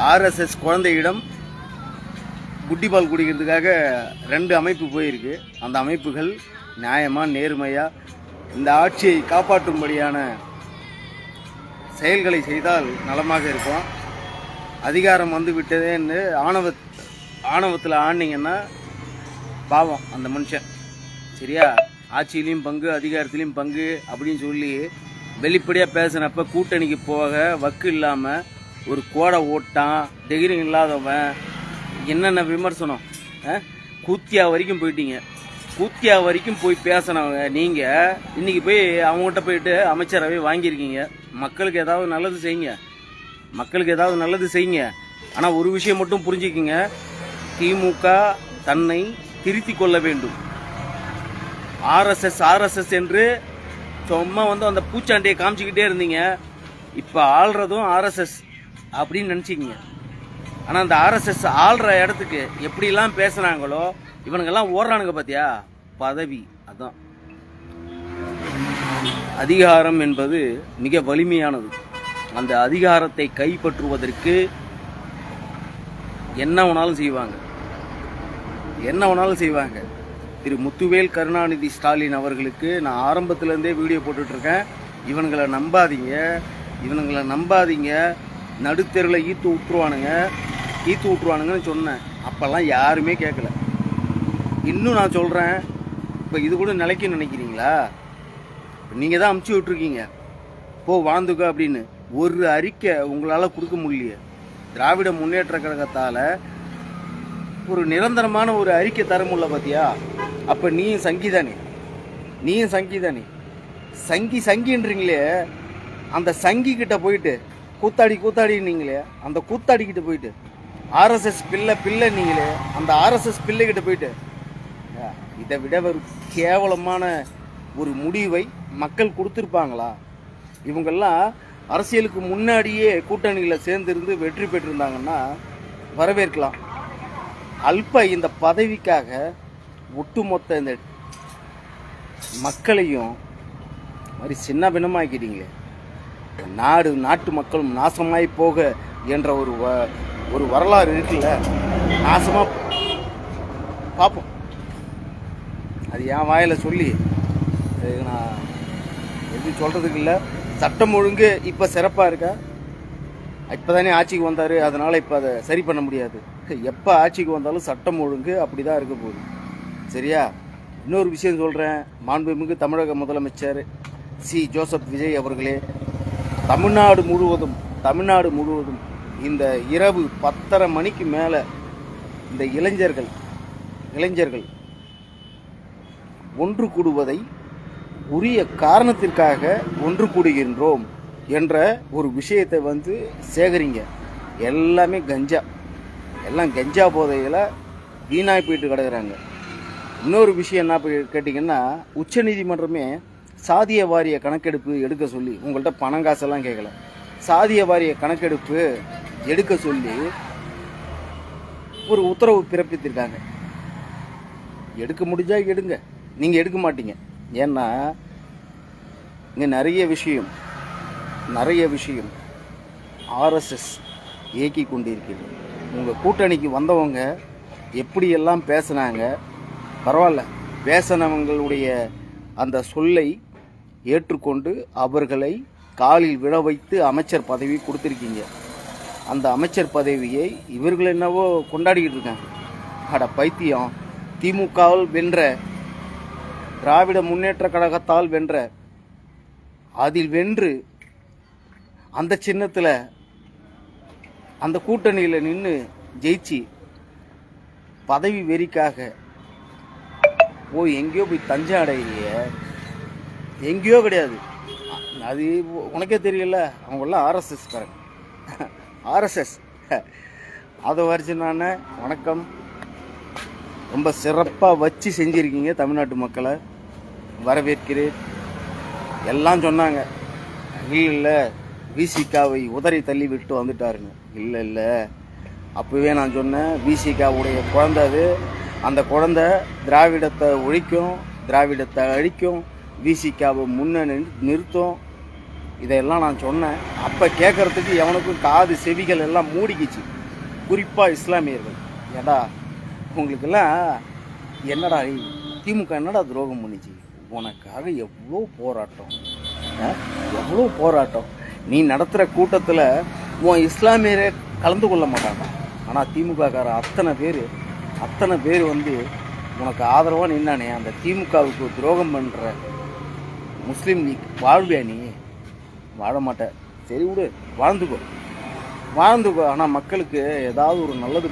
RSS குழந்தையிடம் குட்டிபால் குடிக்கிறதுக்காக 2 அமைப்பு போயிருக்கு. அந்த அமைப்புகள் நியாயமாக நேர்மையாக இந்த ஆட்சியை காப்பாற்றும்படியான செயல்களை செய்தால் நலமாக இருக்கும். அதிகாரம் வந்து விட்டதேன்னு ஆணவத்தில் ஆண்டிங்கன்னா பாவம் அந்த மனுஷன். சரியா? ஆட்சியிலையும் பங்கு அதிகாரத்திலையும் பங்கு அப்படின்னு சொல்லி வெளிப்படையாக பேசினப்ப கூட்டணிக்கு போக வக்கு இல்லாமல் ஒரு கோடை ஓட்டான், தைரியம் இல்லாதவன், என்னென்ன விமர்சனம், கூத்தியா வரைக்கும் போயிட்டீங்க. கூத்தியா வரைக்கும் போய் பேசினவங்க நீங்கள் இன்றைக்கி போய் அவங்ககிட்ட போயிட்டு அமைச்சரவை வாங்கியிருக்கீங்க. மக்களுக்கு ஏதாவது நல்லது செய்யுங்க, மக்களுக்கு ஏதாவது நல்லது செய்யுங்க. ஆனால் ஒரு விஷயம் மட்டும் புரிஞ்சுக்கிங்க, திமுக தன்னை திருத்தி கொள்ள வேண்டும். ஆர்எஸ்எஸ் என்று சும்மா அந்த பூச்சாண்டியை காமிச்சிக்கிட்டே இருந்தீங்க. இப்போ ஆள்றதும் ஆர்எஸ்எஸ் அப்படின்னு நினச்சிக்கிங்க. ஆனால் அந்த ஆர்எஸ்எஸ் ஆள்ற இடத்துக்கு எப்படிலாம் பேசுனாங்களோ இவனுங்கெல்லாம் ஓடுறானுங்க பார்த்தியா, பதவி. அதான் அதிகாரம் என்பது மிக வலிமையானது. அந்த அதிகாரத்தை கைப்பற்றுவதற்கு என்ன வேணாலும் செய்வாங்க, என்ன வேணாலும் செய்வாங்க. திரு முத்துவேல் கருணாநிதி ஸ்டாலின் அவர்களுக்கு நான் ஆரம்பத்திலேருந்தே வீடியோ போட்டுட்ருக்கேன். இவனுங்களை நம்பாதீங்க, நடுத்தெருவில் ஈத்து விட்டுருவானுங்கன்னு சொன்னேன். அப்போல்லாம் யாருமே கேட்கல. இன்னும் நான் சொல்கிறேன், இப்போ இது கூட நிலைக்குன்னு நினைக்கிறீங்களா? நீங்கள் தான் அமுச்சு விட்ருக்கீங்க, போ வாழ்ந்துக்க அப்படின்னு. ஒரு அறிக்கை உங்களால் கொடுக்க முடியலையே. திராவிட முன்னேற்ற கழகத்தால் ஒரு நிரந்தரமான ஒரு அறிக்கை தர முடியல பார்த்தியா? அப்போ நீயும் சங்கிதானே, சங்கின்றீங்களே. அந்த சங்கி கிட்ட போயிட்டு கூத்தாடினீங்களே, அந்த கூத்தாடிக்கிட்ட போயிட்டு ஆர்எஸ்எஸ் பிள்ளை நீங்களே, அந்த ஆர்எஸ்எஸ் பிள்ளைகிட்ட போயிட்டு இதை விட ஒரு கேவலமான ஒரு முடிவை மக்கள் கொடுத்துருப்பாங்களா? இவங்கெல்லாம் அரசியலுக்கு முன்னாடியே கூட்டணியில் சேர்ந்திருந்து வெற்றி பெற்றிருந்தாங்கன்னா வரவேற்கலாம். இந்த பதவிக்காக ஒட்டுமொத்த இந்த மக்களையும் மாதிரி சின்ன பின்னமாக்கிட்டீங்களே. நாட்டு மக்களும் நாசமாய் போக என்ற ஒரு வரலாறு இருக்குல்ல, நாசமாக பார்ப்போம். அது என் வாயில் சொல்லி நான் எதுவும் சொல்கிறதுக்கு இல்லை. சட்டம் ஒழுங்கு இப்போ சிறப்பாக இருக்கா? இப்போ தானே ஆட்சிக்கு வந்தார், அதனால் இப்போ அதை சரி பண்ண முடியாது. எப்போ ஆட்சிக்கு வந்தாலும் சட்டம் ஒழுங்கு அப்படி தான் இருக்க போகுது. சரியா? இன்னொரு விஷயம் சொல்கிறேன். மாண்புமிகு தமிழக முதலமைச்சர் சி ஜோசப் விஜய் அவர்களே, தமிழ்நாடு முழுவதும் இந்த இரவு 10:30 மணிக்கு மேலே இந்த இளைஞர்கள் ஒன்று கூடுவதை உரிய காரணத்திற்காக ஒன்று கூடுகின்றோம் என்ற ஒரு விஷயத்தை சேகரிங்க. எல்லாமே கஞ்சா போதையில் வீணாய் போயிட்டு கிடக்குறாங்க. இன்னொரு விஷயம் என்ன கேட்டிங்கன்னா, உச்சநீதிமன்றமே சாதிய வாரிய கணக்கெடுப்பு எடுக்க சொல்லி, உங்கள்கிட்ட பணம் காசெல்லாம் கேட்கல, சாதிய வாரிய கணக்கெடுப்பு எடுக்க சொல்லி ஒரு உத்தரவு பிறப்பித்திருக்காங்க. எடுக்க முடிஞ்சா எடுங்க, நீங்கள் எடுக்க மாட்டீங்க. ஏன்னா இங்கே நிறைய விஷயம் ஆர்எஸ்எஸ் இயக்கி கொண்டிருக்கிறது. உங்கள் கூட்டணிக்கு வந்தவங்க எப்படியெல்லாம் பேசினாங்க, பரவாயில்ல, பேசினவங்களுடைய அந்த சொல்லை ஏற்றுக்கொண்டு அவர்களை காலில் விழ வைத்து அமைச்சர் பதவி கொடுத்துருக்கீங்க. அந்த அமைச்சர் பதவியை இவர்கள் என்னவோ கொண்டாடிக்கிட்டு இருக்காங்க. அட பைத்தியம்! திமுகவால் வென்ற, திராவிட முன்னேற்ற கழகத்தால் வென்ற, அதில் வென்று அந்த சின்னத்தில் அந்த கூட்டணியில் நின்று ஜெயிச்சு பதவி வெறிக்காக எங்கேயோ போய் தஞ்சம் அடையிறிய. எங்கேயோ கிடையாது, அது உனக்கே தெரியல. அவங்களாம் ஆர்எஸ்எஸ் அதை வரைச்சு நான் வணக்கம், ரொம்ப சிறப்பாக வச்சு செஞ்சுருக்கீங்க. தமிழ்நாட்டு மக்களை வரவேற்கிறேன். எல்லாம் சொன்னாங்க, இல்லை விசிகாவை உதறி தள்ளி விட்டு வந்துட்டாருன்னு. இல்லை, அப்போவே நான் சொன்னேன், விசிகாவுடைய குழந்தை அது. அந்த குழந்தை திராவிடத்தை ஒழிக்கும், திராவிடத்தை அழிக்கும், விசிகாவை முன்ன நிறுத்தும். இதையெல்லாம் நான் சொன்னேன். அப்போ கேட்குறதுக்கு எவனுக்கும் காது செவிகள் எல்லாம் மூடிக்கிச்சு, குறிப்பாக இஸ்லாமியர்கள். ஏடா உங்களுக்கெல்லாம் என்னடா திமுக என்னடா துரோகம் பண்ணிச்சு, உனக்காக எவ்வளோ போராட்டம், எவ்வளோ போராட்டம். நீ நடத்துகிற கூட்டத்தில் உன் இஸ்லாமியரே கலந்து கொள்ள மாட்டாங்க. ஆனால் திமுககாரன் அத்தனை பேர் வந்து உனக்கு ஆதரவாக நின்னானே. அந்த திமுகவுக்கு துரோகம் பண்ணுற முஸ்லீம் லீக் வாழ்வியா? நீ வாழ மாட்டேன். சரி விடு, வாழ்ந்துக்கோ. ஆனால் மக்களுக்கு ஏதாவது ஒரு நல்லது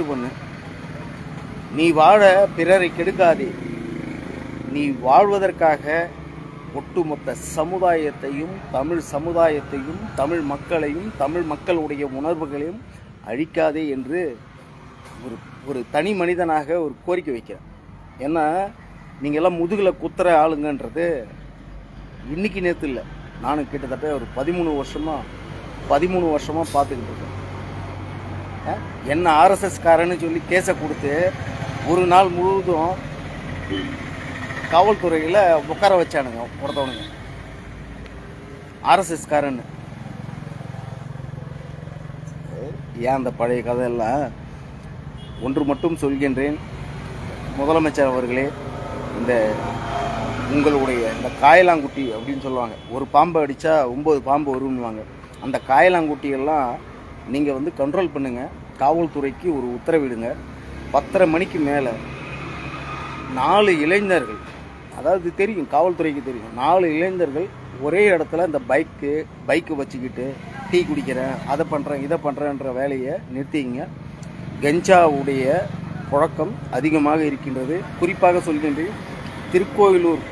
பண்ணு. நீ வாழ பிறரை கெடுக்காதே. நீ வாழ்வதற்காக ஒட்டுமொத்த சமுதாயத்தையும், தமிழ் சமுதாயத்தையும், தமிழ் மக்களையும், தமிழ் மக்களுடைய உணர்வுகளையும் அழிக்காதே என்று ஒரு தனி மனிதனாக ஒரு கோரிக்கை வைக்கிறேன். ஏன்னா நீங்கள் எல்லாம் முதுகில் குத்துற ஆளுங்கன்றது இன்னைக்கு நேற்று இல்லை. நானும் கிட்டத்தட்ட ஒரு 13 வருஷமாக பார்த்துக்கிட்டு இருக்கேன். என்ன ஆர்எஸ்எஸ்காரன்னு சொல்லி கேஸை கொடுத்து ஒரு நாள் முழுவதும் காவல்துறையில் உட்கார வச்சானுங்க ஒருத்தவனுங்க, ஆர்எஸ்எஸ்காரன்னு. ஏன் அந்த பழைய கதையெல்லாம்? ஒன்று மட்டும் சொல்கின்றேன், முதலமைச்சர் அவர்களே, உங்களுடைய இந்த காயலாங்குட்டி அப்படின்னு சொல்லுவாங்க, ஒரு பாம்பை அடித்தா 9 பாம்பு வருவாங்க. அந்த காயலாங்குட்டியெல்லாம் நீங்கள் வந்து கண்ட்ரோல் பண்ணுங்கள். காவல்துறைக்கு ஒரு உத்தரவிடுங்க. 10:30 மணிக்கு மேலே 4 இளைஞர்கள், அதாவது தெரியும், காவல்துறைக்கு தெரியும், 4 இளைஞர்கள் ஒரே இடத்துல இந்த பைக்கு வச்சுக்கிட்டு டீ குடிக்கிறேன், அதை பண்ணுறேன், இதை பண்ணுறேன்ற வேலையை நிறுத்திங்க. கஞ்சாவுடைய புழக்கம் அதிகமாக இருக்கின்றது. குறிப்பாக சொல்கின்றேன், திருக்கோயிலூர்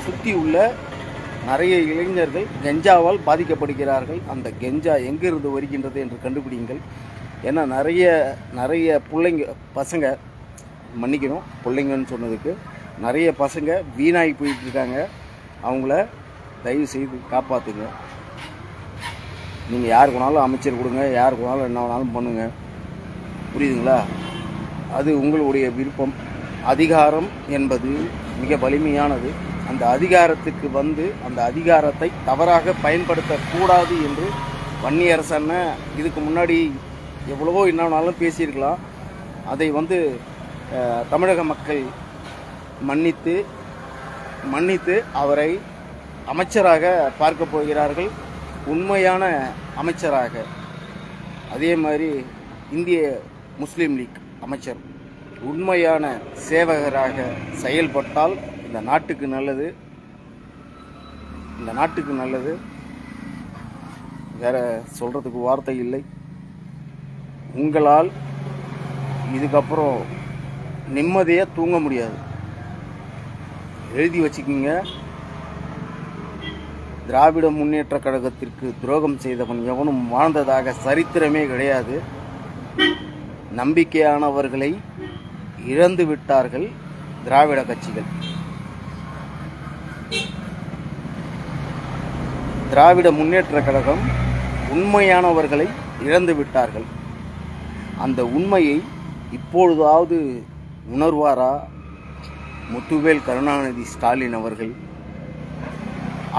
சுற்றி உள்ள நிறைய இளைஞர்கள் கஞ்சாவால் பாதிக்கப்படுகிறார்கள். அந்த கஞ்சா எங்கிருந்து வருகின்றது என்று கண்டுபிடிங்கள். ஏன்னா நிறைய பசங்க, மன்னிக்கணும் பிள்ளைங்கன்னு சொன்னதுக்கு, நிறைய பசங்க வீணாகி போயிட்டுருக்காங்க. அவங்கள தயவு செய்து காப்பாற்றுங்க. நீங்கள் யாருக்கு வேணாலும் அமைச்சர் கொடுங்க, யாருக்கு வேணாலும் என்ன வேணாலும் பண்ணுங்கள், புரியுதுங்களா? அது உங்களுடைய விருப்பம். அதிகாரம் என்பது மிக வலிமையானது. அந்த அதிகாரத்துக்கு வந்து அந்த அதிகாரத்தை தவறாக பயன்படுத்தக்கூடாது என்று வன்னியரசன் இதுக்கு முன்னாடி எவ்வளவோ என்னன்னாலும் பேசியிருக்கலாம். அதை வந்து தமிழக மக்கள் மன்னித்து அவரை அமைச்சராக பார்க்க போகிறார்கள், உண்மையான அமைச்சராக. அதே மாதிரி இந்திய முஸ்லீம் லீக் அமைச்சர் உண்மையான சேவகராக செயல்பட்டால் இந்த நாட்டுக்கு நல்லது. வேற சொல்கிறதுக்கு வார்த்தை இல்லை. உங்களால் இதுக்கப்புறம் நிம்மதியாக தூங்க முடியாது. எழுதி வச்சுக்கிங்க. திராவிட முன்னேற்ற கழகத்திற்கு துரோகம் செய்தவன் எவனும் வாழ்ந்ததாக சரித்திரமே கிடையாது. நம்பிக்கையானவர்களை இழந்து விட்டார்கள் திராவிட கட்சிகள். திராவிட முன்னேற்ற கழகம் உண்மையானவர்களை இழந்து விட்டார்கள். அந்த உண்மையை இப்பொழுதாவது உணர்வாரா முத்துவேல் கருணாநிதி ஸ்டாலின் அவர்கள்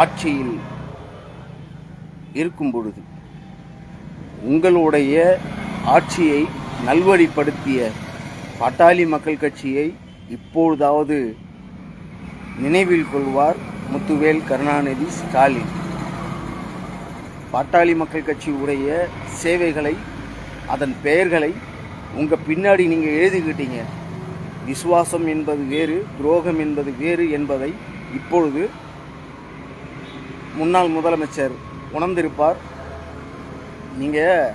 ஆட்சியில் இருக்கும் பொழுது? உங்களுடைய ஆட்சியை நல்வழிப்படுத்திய பாட்டாளி மக்கள் கட்சியை இப்பொழுதாவது நினைவில் கொள்வார் முத்துவேல் கருணாநிதி ஸ்டாலின். பாட்டாளி மக்கள் கட்சியுடைய சேவைகளை, அதன் பெயர்களை உங்கள் பின்னாடி நீங்கள் எழுதிக்கிட்டீங்க. விசுவாசம் என்பது வேறு, துரோகம் என்பது வேறு என்பதை இப்பொழுது முன்னாள் முதலமைச்சர் உணர்ந்திருப்பார். நீங்கள்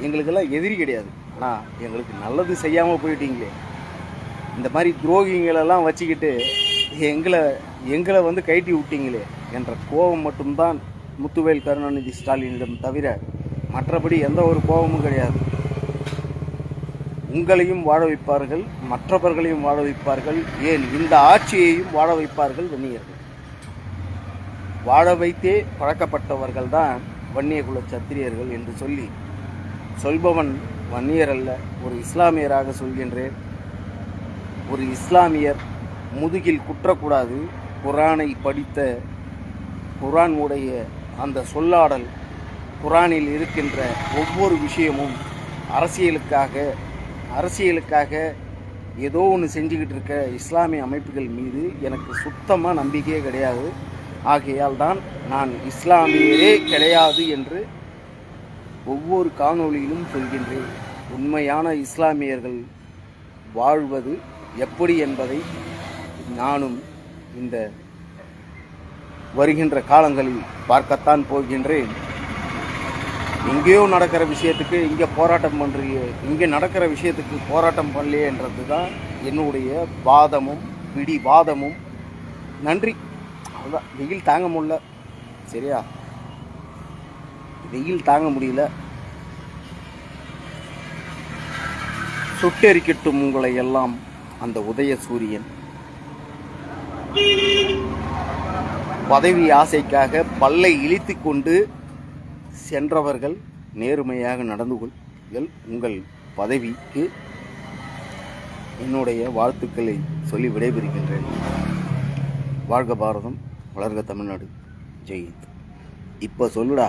எங்களுக்கெல்லாம் எதிரி கிடையாது, ஆனால் எங்களுக்கு நல்லது செய்யாமல் போயிட்டீங்களே, இந்த மாதிரி துரோகிங்களெல்லாம் வச்சுக்கிட்டு எங்களை வந்து கைட்டி விட்டீங்களே என்ற கோபம் மட்டும்தான் முத்துவேல் கருணாநிதி ஸ்டாலினிடம் தவிர மற்றபடி எந்த ஒரு கோபமும் கிடையாது. உங்களையும் வாழ வைப்பார்கள், மற்றவர்களையும் வாழ வைப்பார்கள், ஏன் இந்த ஆட்சியையும் வாழ வைப்பார்கள் வன்னியர்கள். வாழ வைத்தே பழக்கப்பட்டவர்கள் தான் வன்னிய குல சத்திரியர்கள் என்று சொல்பவன் வன்னியர் அல்ல, ஒரு இஸ்லாமியராக சொல்கின்றேன். ஒரு இஸ்லாமியர் முதுகில் குற்றக்கூடாது, குரானை படித்த குரான் உடைய அந்த சொல்லாடல், குரானில் இருக்கின்ற ஒவ்வொரு விஷயமும் அரசியலுக்காக ஏதோ ஒன்று செஞ்சுக்கிட்டு இருக்க இஸ்லாமிய அமைப்புகள் மீது எனக்கு சுத்தமாக நம்பிக்கையே கிடையாது. ஆகையால் தான் நான் இஸ்லாமியரே கிடையாது என்று ஒவ்வொரு காணொளியிலும் சொல்கின்றேன். உண்மையான இஸ்லாமியர்கள் வாழ்வது எப்படி என்பதை நானும் இந்த வருகின்ற காலங்களில் பார்க்கத்தான் போகின்றேன். எங்கேயோ நடக்கிற விஷயத்துக்கு இங்கே போராட்டம் பண்ணுறீங்க, இங்கே நடக்கிற விஷயத்துக்கு போராட்டம் பண்ணலையேன்றது தான் என்னுடைய வாதமும் பிடிவாதமும். நன்றி. அவ்வளோதான். வெயில் தாங்க முடியல. சரியா, வெயில் தாங்க முடியல. சுட்டெரிக்கட்டும் உங்களை எல்லாம் அந்த உதய சூரியன். பதவி ஆசைக்காக பல்லை இழித்து கொண்டு சென்றவர்கள் நேர்மையாக நடந்து கொள்ளுங்கள். உங்கள் பதவிக்கு என்னுடைய வாழ்த்துக்களை சொல்லி விடைபெறுகின்றேன். வாழ்க பாரதம், வளர்க தமிழ்நாடு, ஜெயஹிந்த். இப்போ சொல்லுடா,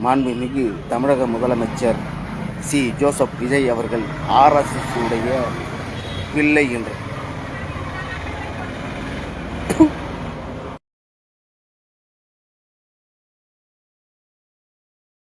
மாண்புமிகு தமிழக முதலமைச்சர் சி. ஜோசப் விஜய் அவர்கள் RSS உடைய பிள்ளை என்று